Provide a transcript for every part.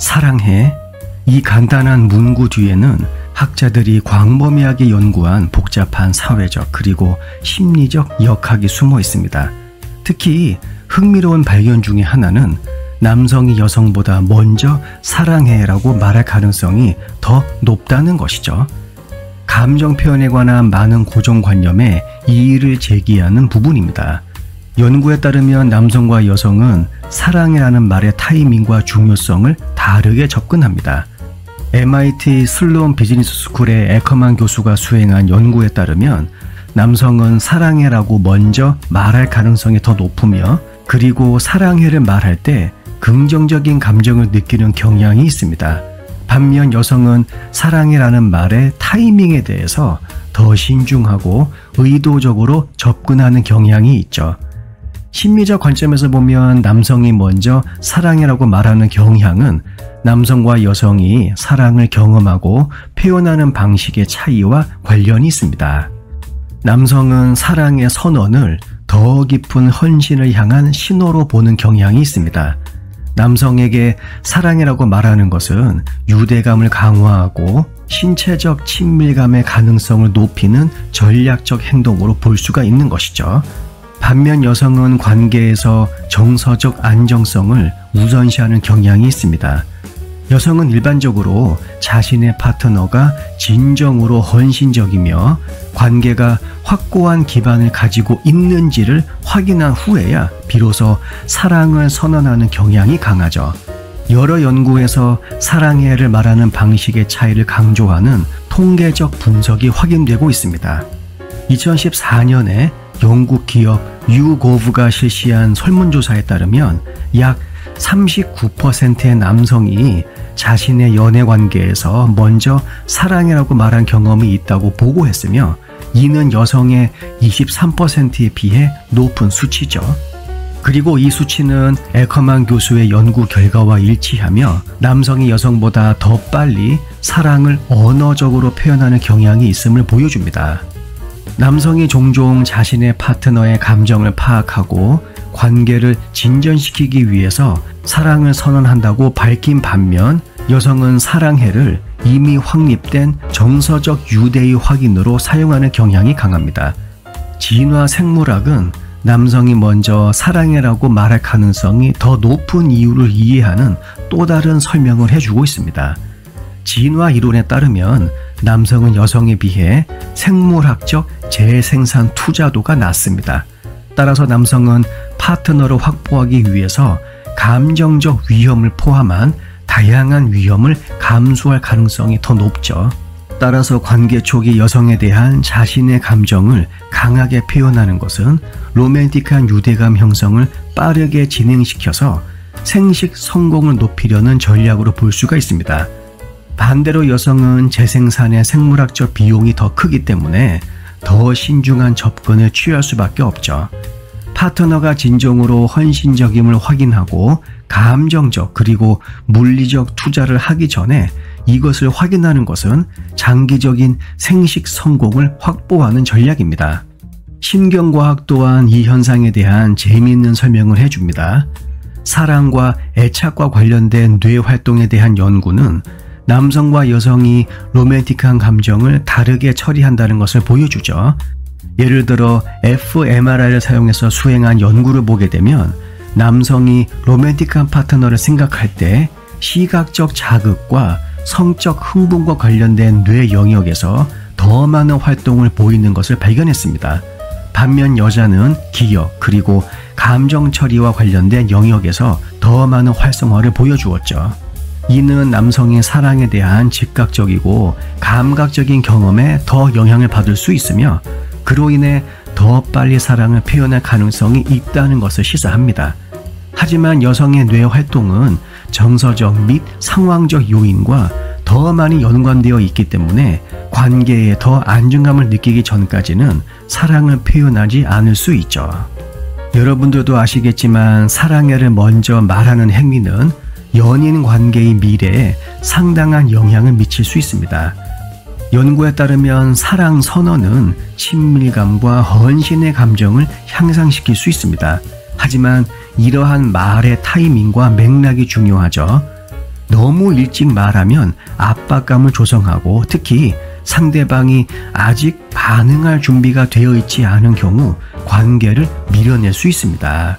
사랑해. 이 간단한 문구 뒤에는 학자들이 광범위하게 연구한 복잡한 사회적 그리고 심리적 역학이 숨어 있습니다. 특히 흥미로운 발견 중에 하나는 남성이 여성보다 먼저 사랑해라고 말할 가능성이 더 높다는 것이죠. 감정 표현에 관한 많은 고정관념에 이의를 제기하는 부분입니다. 연구에 따르면 남성과 여성은 사랑해라는 말의 타이밍과 중요성을 다르게 접근합니다. MIT 슬론 비즈니스 스쿨의 에커만 교수가 수행한 연구에 따르면 남성은 사랑해라고 먼저 말할 가능성이 더 높으며, 그리고 사랑해를 말할 때 긍정적인 감정을 느끼는 경향이 있습니다. 반면 여성은 사랑해라는 말의 타이밍에 대해서 더 신중하고 의도적으로 접근하는 경향이 있죠. 심리적 관점에서 보면 남성이 먼저 사랑해라고 말하는 경향은 남성과 여성이 사랑을 경험하고 표현하는 방식의 차이와 관련이 있습니다. 남성은 사랑의 선언을 더 깊은 헌신을 향한 신호로 보는 경향이 있습니다. 남성에게 사랑이라고 말하는 것은 유대감을 강화하고 신체적 친밀감의 가능성을 높이는 전략적 행동으로 볼 수가 있는 것이죠. 반면 여성은 관계에서 정서적 안정성을 우선시하는 경향이 있습니다. 여성은 일반적으로 자신의 파트너가 진정으로 헌신적이며 관계가 확고한 기반을 가지고 있는지를 확인한 후에야 비로소 사랑을 선언하는 경향이 강하죠. 여러 연구에서 사랑해를 말하는 방식의 차이를 강조하는 통계적 분석이 확인되고 있습니다. 2014년에 영국 기업 유고브가 실시한 설문조사에 따르면 약 39%의 남성이 자신의 연애관계에서 먼저 사랑해라고 말한 경험이 있다고 보고했으며, 이는 여성의 23%에 비해 높은 수치죠. 그리고 이 수치는 에커만 교수의 연구 결과와 일치하며 남성이 여성보다 더 빨리 사랑을 언어적으로 표현하는 경향이 있음을 보여줍니다. 남성이 종종 자신의 파트너의 감정을 파악하고 관계를 진전시키기 위해서 사랑을 선언한다고 밝힌 반면, 여성은 사랑해를 이미 확립된 정서적 유대의 확인으로 사용하는 경향이 강합니다. 진화 생물학은 남성이 먼저 사랑해라고 말할 가능성이 더 높은 이유를 이해하는 또 다른 설명을 해주고 있습니다. 진화 이론에 따르면 남성은 여성에 비해 생물학적 재생산 투자도가 낮습니다. 따라서 남성은 파트너를 확보하기 위해서 감정적 위험을 포함한 다양한 위험을 감수할 가능성이 더 높죠. 따라서 관계 초기 여성에 대한 자신의 감정을 강하게 표현하는 것은 로맨틱한 유대감 형성을 빠르게 진행시켜서 생식 성공을 높이려는 전략으로 볼 수가 있습니다. 반대로 여성은 재생산의 생물학적 비용이 더 크기 때문에 더 신중한 접근을 취할 수밖에 없죠. 파트너가 진정으로 헌신적임을 확인하고 감정적 그리고 물리적 투자를 하기 전에 이것을 확인하는 것은 장기적인 생식 성공을 확보하는 전략입니다. 신경과학 또한 이 현상에 대한 재미있는 설명을 해줍니다. 사랑과 애착과 관련된 뇌 활동에 대한 연구는 남성과 여성이 로맨틱한 감정을 다르게 처리한다는 것을 보여주죠. 예를 들어 fMRI를 사용해서 수행한 연구를 보게 되면 남성이 로맨틱한 파트너를 생각할 때 시각적 자극과 성적 흥분과 관련된 뇌 영역에서 더 많은 활동을 보이는 것을 발견했습니다. 반면 여자는 기억 그리고 감정 처리와 관련된 영역에서 더 많은 활성화를 보여주었죠. 이는 남성의 사랑에 대한 즉각적이고 감각적인 경험에 더 영향을 받을 수 있으며, 그로 인해 더 빨리 사랑을 표현할 가능성이 있다는 것을 시사합니다. 하지만 여성의 뇌 활동은 정서적 및 상황적 요인과 더 많이 연관되어 있기 때문에 관계에 더 안정감을 느끼기 전까지는 사랑을 표현하지 않을 수 있죠. 여러분들도 아시겠지만 사랑해를 먼저 말하는 행위는 연인 관계의 미래에 상당한 영향을 미칠 수 있습니다. 연구에 따르면 사랑 선언은 친밀감과 헌신의 감정을 향상시킬 수 있습니다. 하지만 이러한 말의 타이밍과 맥락이 중요하죠. 너무 일찍 말하면 압박감을 조성하고 특히 상대방이 아직 반응할 준비가 되어 있지 않은 경우 관계를 밀어낼 수 있습니다.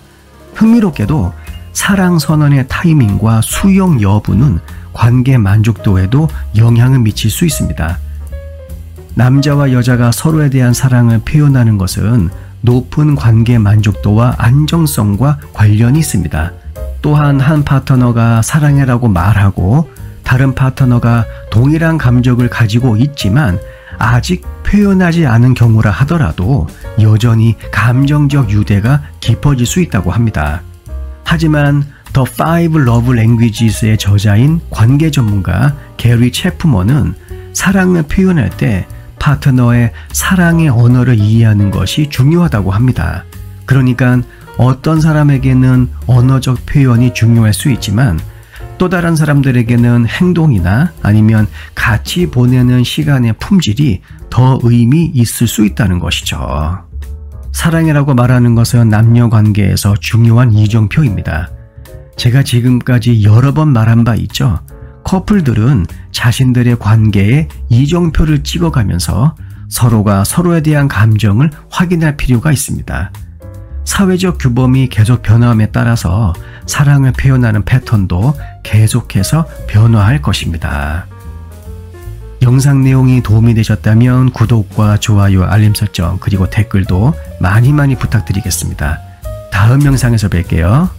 흥미롭게도 사랑 선언의 타이밍과 수용 여부는 관계 만족도에도 영향을 미칠 수 있습니다. 남자와 여자가 서로에 대한 사랑을 표현하는 것은 높은 관계 만족도와 안정성과 관련이 있습니다. 또한 한 파트너가 사랑해라고 말하고 다른 파트너가 동일한 감정을 가지고 있지만 아직 표현하지 않은 경우라 하더라도 여전히 감정적 유대가 깊어질 수 있다고 합니다. 하지만 The Five Love Languages의 저자인 관계 전문가 게리 체프먼은 사랑을 표현할 때 파트너의 사랑의 언어를 이해하는 것이 중요하다고 합니다. 그러니까 어떤 사람에게는 언어적 표현이 중요할 수 있지만 또 다른 사람들에게는 행동이나 아니면 같이 보내는 시간의 품질이 더 의미 있을 수 있다는 것이죠. 사랑이라고 말하는 것은 남녀 관계에서 중요한 이정표입니다. 제가 지금까지 여러 번 말한 바 있죠. 커플들은 자신들의 관계에 이정표를 찍어가면서 서로가 서로에 대한 감정을 확인할 필요가 있습니다. 사회적 규범이 계속 변화함에 따라서 사랑을 표현하는 패턴도 계속해서 변화할 것입니다. 영상 내용이 도움이 되셨다면 구독과 좋아요, 알림 설정, 그리고 댓글도 많이 부탁드리겠습니다. 다음 영상에서 뵐게요.